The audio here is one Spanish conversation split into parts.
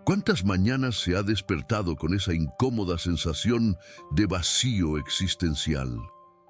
¿Cuántas mañanas se ha despertado con esa incómoda sensación de vacío existencial?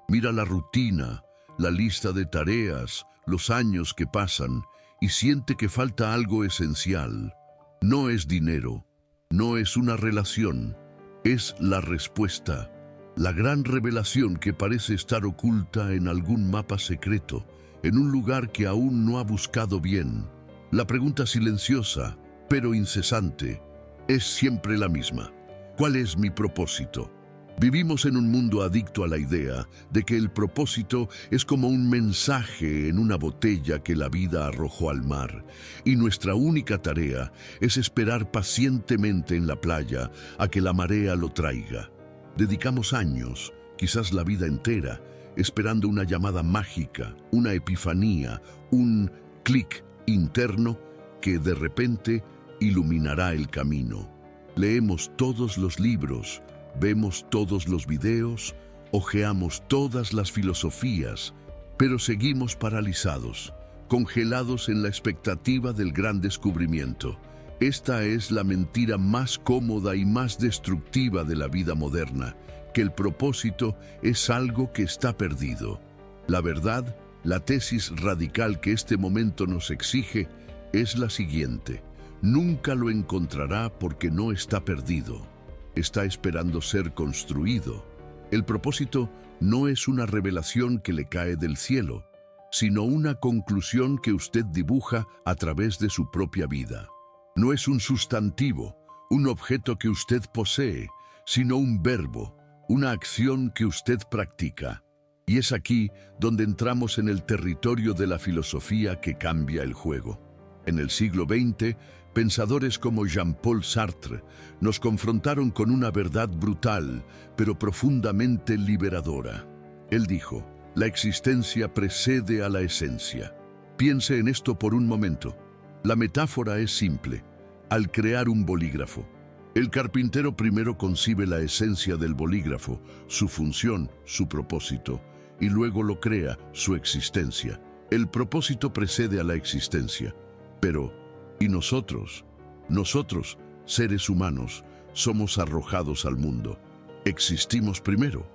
Mira la rutina, la lista de tareas, los años que pasan y siente que falta algo esencial. No es dinero, no es una relación, es la respuesta, la gran revelación que parece estar oculta en algún mapa secreto, en un lugar que aún no ha buscado bien. La pregunta silenciosa, pero incesante, es siempre la misma. ¿Cuál es mi propósito? Vivimos en un mundo adicto a la idea de que el propósito es como un mensaje en una botella que la vida arrojó al mar, y nuestra única tarea es esperar pacientemente en la playa a que la marea lo traiga. Dedicamos años, quizás la vida entera, esperando una llamada mágica, una epifanía, un clic interno que de repente iluminará el camino. Leemos todos los libros, vemos todos los videos, hojeamos todas las filosofías, pero seguimos paralizados, congelados en la expectativa del gran descubrimiento. Esta es la mentira más cómoda y más destructiva de la vida moderna, que el propósito es algo que está perdido. La verdad, la tesis radical que este momento nos exige, es la siguiente: nunca lo encontrará porque no está perdido. Está esperando ser construido. El propósito no es una revelación que le cae del cielo, sino una conclusión que usted dibuja a través de su propia vida. No es un sustantivo, un objeto que usted posee, sino un verbo, una acción que usted practica. Y es aquí donde entramos en el territorio de la filosofía que cambia el juego. En el siglo XX, pensadores como Jean-Paul Sartre nos confrontaron con una verdad brutal, pero profundamente liberadora. Él dijo: la existencia precede a la esencia. Piense en esto por un momento. La metáfora es simple. Al crear un bolígrafo, el carpintero primero concibe la esencia del bolígrafo, su función, su propósito, y luego lo crea, su existencia. El propósito precede a la existencia. Pero, ¿y nosotros? Nosotros, seres humanos, somos arrojados al mundo. Existimos primero.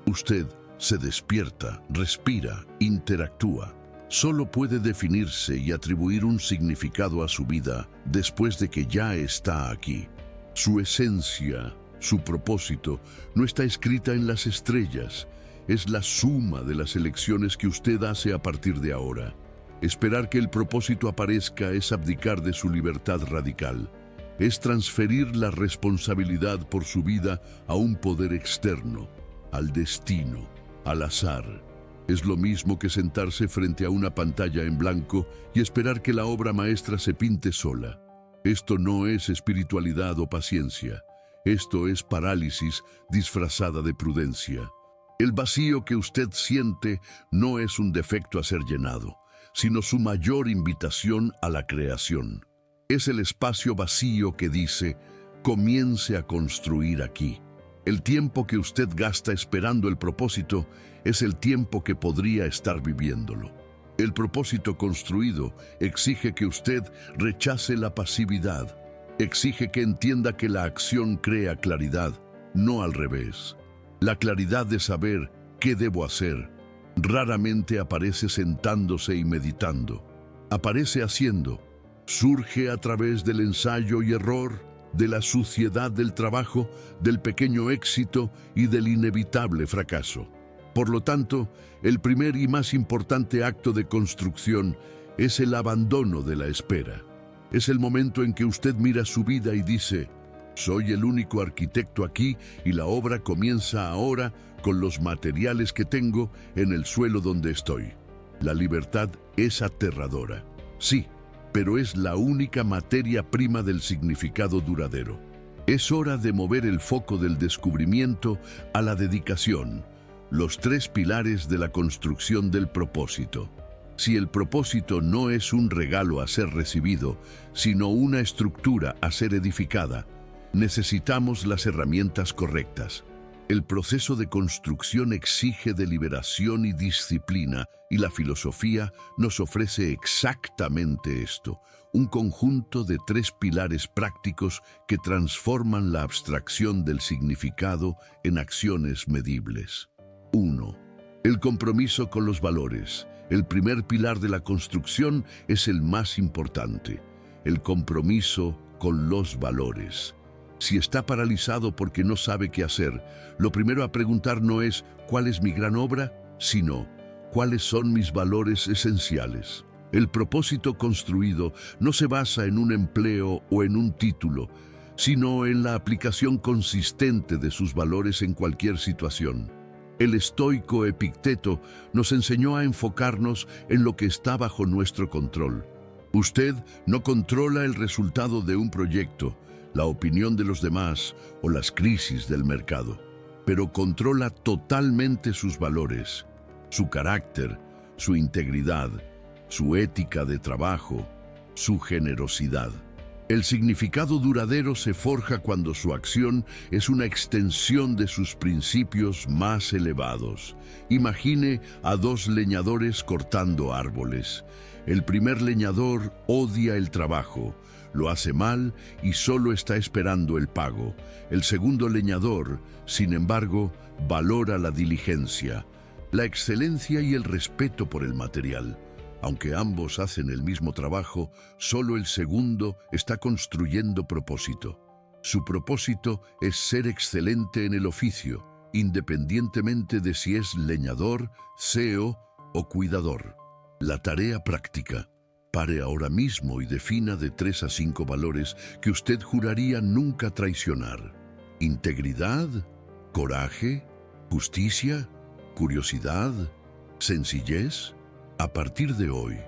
Usted se despierta, respira, interactúa. Solo puede definirse y atribuir un significado a su vida después de que ya está aquí. Su esencia, su propósito, no está escrita en las estrellas. Es la suma de las elecciones que usted hace a partir de ahora. Esperar que el propósito aparezca es abdicar de su libertad radical. Es transferir la responsabilidad por su vida a un poder externo, al destino, al azar. Es lo mismo que sentarse frente a una pantalla en blanco y esperar que la obra maestra se pinte sola. Esto no es espiritualidad o paciencia. Esto es parálisis disfrazada de prudencia. El vacío que usted siente no es un defecto a ser llenado, sino su mayor invitación a la creación. Es el espacio vacío que dice: comience a construir aquí. El tiempo que usted gasta esperando el propósito es el tiempo que podría estar viviéndolo. El propósito construido exige que usted rechace la pasividad, exige que entienda que la acción crea claridad, no al revés. La claridad de saber qué debo hacer raramente aparece sentándose y meditando. Aparece haciendo. Surge a través del ensayo y error, de la suciedad del trabajo, del pequeño éxito y del inevitable fracaso. Por lo tanto, el primer y más importante acto de construcción es el abandono de la espera. Es el momento en que usted mira su vida y dice: soy el único arquitecto aquí y la obra comienza ahora con los materiales que tengo en el suelo donde estoy. La libertad es aterradora, sí, pero es la única materia prima del significado duradero. Es hora de mover el foco del descubrimiento a la dedicación, los tres pilares de la construcción del propósito. Si el propósito no es un regalo a ser recibido, sino una estructura a ser edificada, necesitamos las herramientas correctas. El proceso de construcción exige deliberación y disciplina, y la filosofía nos ofrece exactamente esto, un conjunto de 3 pilares prácticos que transforman la abstracción del significado en acciones medibles. 1. El compromiso con los valores. El primer pilar de la construcción es el más importante, el compromiso con los valores. Si está paralizado porque no sabe qué hacer, lo primero a preguntar no es ¿cuál es mi gran obra?, sino ¿cuáles son mis valores esenciales? El propósito construido no se basa en un empleo o en un título, sino en la aplicación consistente de sus valores en cualquier situación. El estoico Epicteto nos enseñó a enfocarnos en lo que está bajo nuestro control. Usted no controla el resultado de un proyecto, la opinión de los demás o las crisis del mercado, pero controla totalmente sus valores, su carácter, su integridad, su ética de trabajo, su generosidad. El significado duradero se forja cuando su acción es una extensión de sus principios más elevados. Imagine a 2 leñadores cortando árboles. El primer leñador odia el trabajo, lo hace mal y solo está esperando el pago. El segundo leñador, sin embargo, valora la diligencia, la excelencia y el respeto por el material. Aunque ambos hacen el mismo trabajo, solo el segundo está construyendo propósito. Su propósito es ser excelente en el oficio, independientemente de si es leñador, CEO o cuidador. La tarea práctica. Pare ahora mismo y defina de 3 a 5 valores que usted juraría nunca traicionar. Integridad, coraje, justicia, curiosidad, sencillez. A partir de hoy,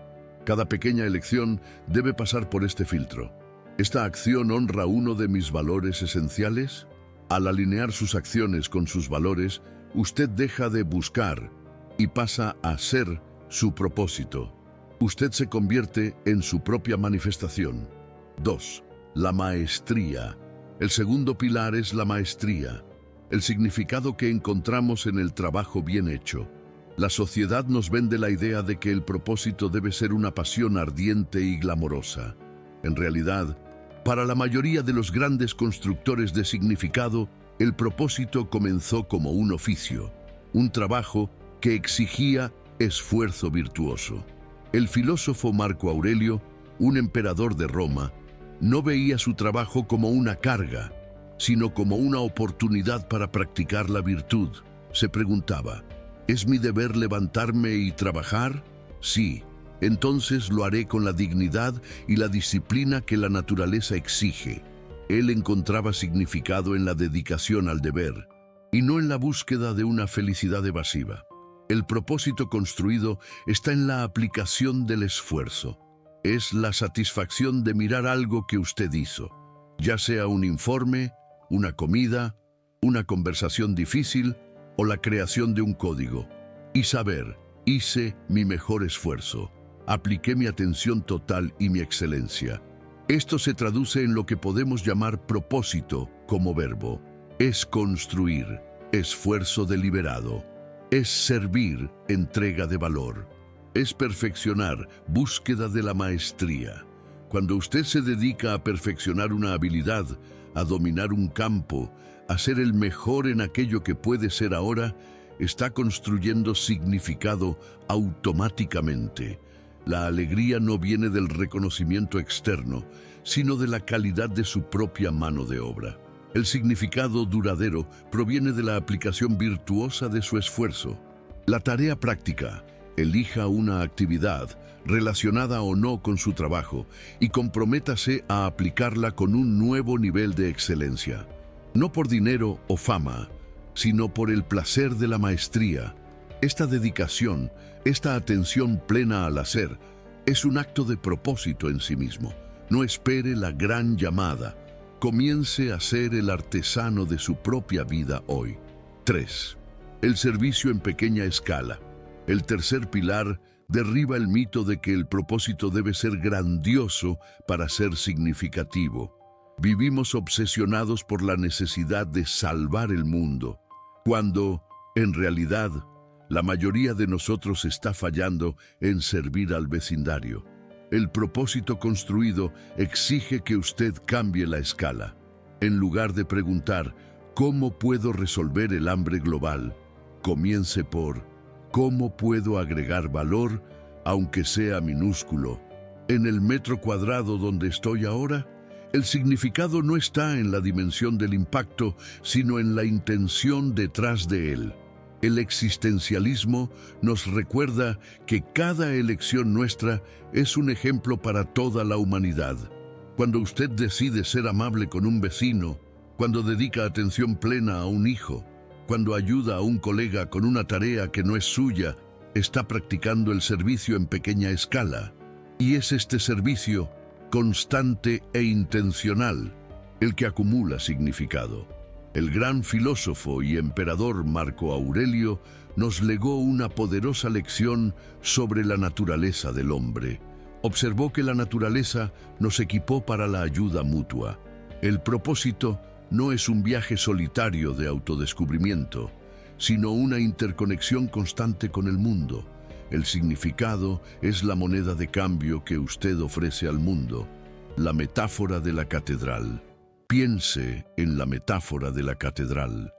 cada pequeña elección debe pasar por este filtro. ¿Esta acción honra uno de mis valores esenciales? Al alinear sus acciones con sus valores, usted deja de buscar y pasa a ser su propósito. Usted se convierte en su propia manifestación. 2. La maestría. El segundo pilar es la maestría, el significado que encontramos en el trabajo bien hecho. La sociedad nos vende la idea de que el propósito debe ser una pasión ardiente y glamorosa. En realidad, para la mayoría de los grandes constructores de significado, el propósito comenzó como un oficio, un trabajo que exigía esfuerzo virtuoso. El filósofo Marco Aurelio, un emperador de Roma, no veía su trabajo como una carga, sino como una oportunidad para practicar la virtud. Se preguntaba, ¿es mi deber levantarme y trabajar? Sí, entonces lo haré con la dignidad y la disciplina que la naturaleza exige. Él encontraba significado en la dedicación al deber, y no en la búsqueda de una felicidad evasiva. El propósito construido está en la aplicación del esfuerzo. Es la satisfacción de mirar algo que usted hizo, ya sea un informe, una comida, una conversación difícil o la creación de un código. Y saber, hice mi mejor esfuerzo, apliqué mi atención total y mi excelencia. Esto se traduce en lo que podemos llamar propósito como verbo. Es construir, esfuerzo deliberado. Es servir, entrega de valor. Es perfeccionar, búsqueda de la maestría. Cuando usted se dedica a perfeccionar una habilidad, a dominar un campo, a ser el mejor en aquello que puede ser ahora, está construyendo significado automáticamente. La alegría no viene del reconocimiento externo, sino de la calidad de su propia mano de obra. El significado duradero proviene de la aplicación virtuosa de su esfuerzo. La tarea práctica. Elija una actividad, relacionada o no con su trabajo, y comprométase a aplicarla con un nuevo nivel de excelencia. No por dinero o fama, sino por el placer de la maestría. Esta dedicación, esta atención plena al hacer, es un acto de propósito en sí mismo. No espere la gran llamada. Comience a ser el artesano de su propia vida hoy. 3. El servicio en pequeña escala. El tercer pilar derriba el mito de que el propósito debe ser grandioso para ser significativo. Vivimos obsesionados por la necesidad de salvar el mundo. cuando, en realidad, la mayoría de nosotros está fallando en servir al vecindario. El propósito construido exige que usted cambie la escala. En lugar de preguntar, ¿cómo puedo resolver el hambre global?, comience por, ¿cómo puedo agregar valor, aunque sea minúsculo? En el metro cuadrado donde estoy ahora, el significado no está en la dimensión del impacto, sino en la intención detrás de él. El existencialismo nos recuerda que cada elección nuestra es un ejemplo para toda la humanidad. Cuando usted decide ser amable con un vecino, cuando dedica atención plena a un hijo, cuando ayuda a un colega con una tarea que no es suya, está practicando el servicio en pequeña escala. Y es este servicio, constante e intencional, el que acumula significado. El gran filósofo y emperador Marco Aurelio nos legó una poderosa lección sobre la naturaleza del hombre. Observó que la naturaleza nos equipó para la ayuda mutua. El propósito no es un viaje solitario de autodescubrimiento, sino una interconexión constante con el mundo. El significado es la moneda de cambio que usted ofrece al mundo. La metáfora de la catedral. Piense en la metáfora de la catedral.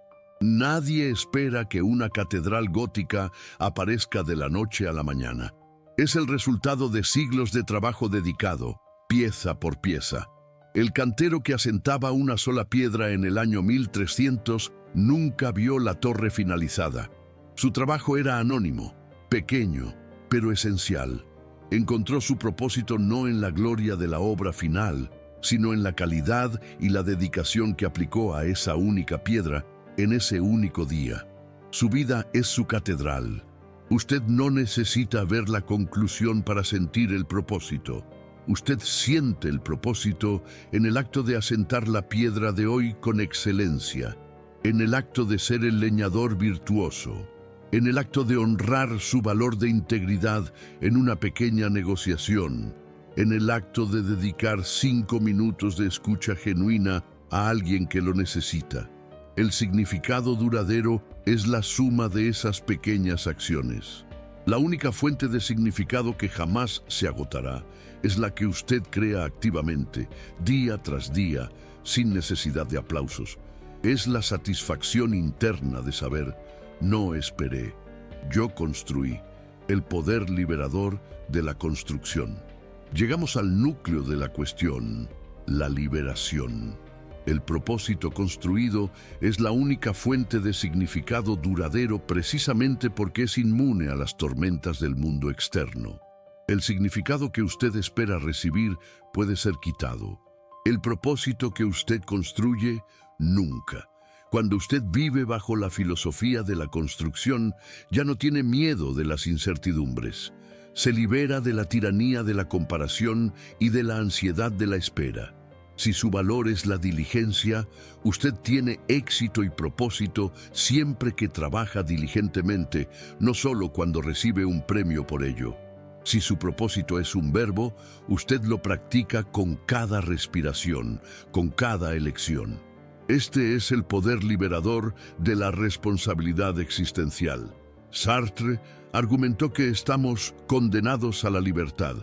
Nadie espera que una catedral gótica aparezca de la noche a la mañana. Es el resultado de siglos de trabajo dedicado, pieza por pieza. El cantero que asentaba una sola piedra en el año 1300 nunca vio la torre finalizada. Su trabajo era anónimo, pequeño, pero esencial. Encontró su propósito no en la gloria de la obra final, sino en la calidad y la dedicación que aplicó a esa única piedra en ese único día. Su vida es su catedral. Usted no necesita ver la conclusión para sentir el propósito. Usted siente el propósito en el acto de asentar la piedra de hoy con excelencia, en el acto de ser el leñador virtuoso, en el acto de honrar su valor de integridad en una pequeña negociación, en el acto de dedicar 5 minutos de escucha genuina a alguien que lo necesita. El significado duradero es la suma de esas pequeñas acciones. La única fuente de significado que jamás se agotará es la que usted crea activamente, día tras día, sin necesidad de aplausos. Es la satisfacción interna de saber, no esperé, yo construí, el poder liberador de la construcción. Llegamos al núcleo de la cuestión, la liberación. El propósito construido es la única fuente de significado duradero precisamente porque es inmune a las tormentas del mundo externo. El significado que usted espera recibir puede ser quitado. El propósito que usted construye, nunca. Cuando usted vive bajo la filosofía de la construcción, ya no tiene miedo de las incertidumbres. Se libera de la tiranía de la comparación y de la ansiedad de la espera. Si su valor es la diligencia, usted tiene éxito y propósito siempre que trabaja diligentemente, no solo cuando recibe un premio por ello. Si su propósito es un verbo, usted lo practica con cada respiración, con cada elección. Este es el poder liberador de la responsabilidad existencial. Sartre argumentó que estamos condenados a la libertad.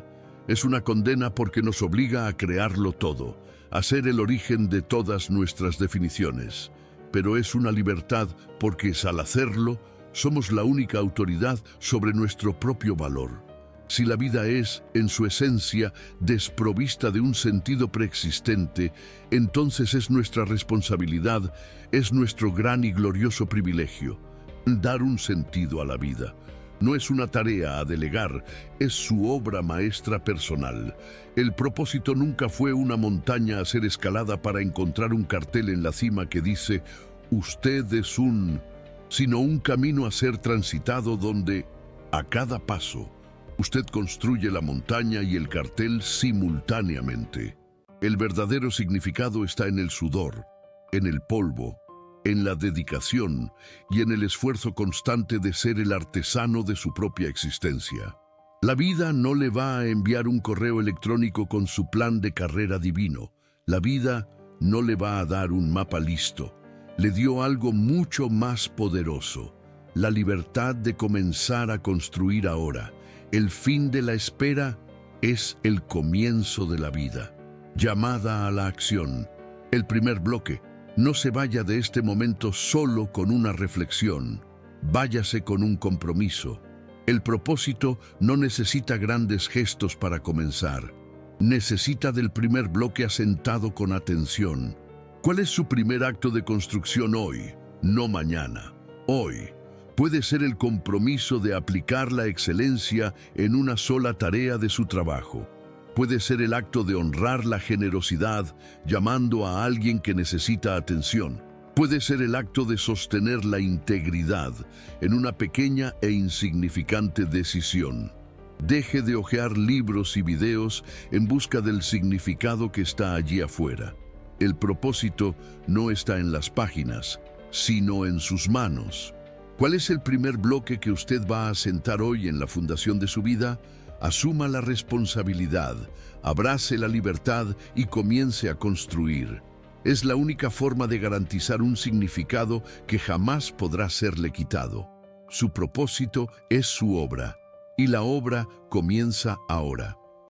Es una condena porque nos obliga a crearlo todo, a ser el origen de todas nuestras definiciones. Pero es una libertad porque al hacerlo, somos la única autoridad sobre nuestro propio valor. Si la vida es, en su esencia, desprovista de un sentido preexistente, entonces es nuestra responsabilidad, es nuestro gran y glorioso privilegio, dar un sentido a la vida. No es una tarea a delegar, es su obra maestra personal. El propósito nunca fue una montaña a ser escalada para encontrar un cartel en la cima que dice «Usted es sino un camino a ser transitado donde, a cada paso, usted construye la montaña y el cartel simultáneamente. El verdadero significado está en el sudor, en el polvo, en la dedicación y en el esfuerzo constante de ser el artesano de su propia existencia. La vida no le va a enviar un correo electrónico con su plan de carrera divino. La vida no le va a dar un mapa listo. le dio algo mucho más poderoso: la libertad de comenzar a construir ahora. El fin de la espera es el comienzo de la vida. Llamada a la acción. El primer bloque: no se vaya de este momento solo con una reflexión. Váyase con un compromiso. El propósito no necesita grandes gestos para comenzar. Necesita del primer bloque asentado con atención. ¿Cuál es su primer acto de construcción hoy? No mañana. Hoy. Puede ser el compromiso de aplicar la excelencia en una sola tarea de su trabajo. Puede ser el acto de honrar la generosidad llamando a alguien que necesita atención. Puede ser el acto de sostener la integridad en una pequeña e insignificante decisión. Deje de hojear libros y videos en busca del significado que está allí afuera. El propósito no está en las páginas, sino en sus manos. ¿Cuál es el primer bloque que usted va a asentar hoy en la fundación de su vida? Asuma la responsabilidad, abrace la libertad y comience a construir. Es la única forma de garantizar un significado que jamás podrá serle quitado. Su propósito es su obra, y la obra comienza ahora.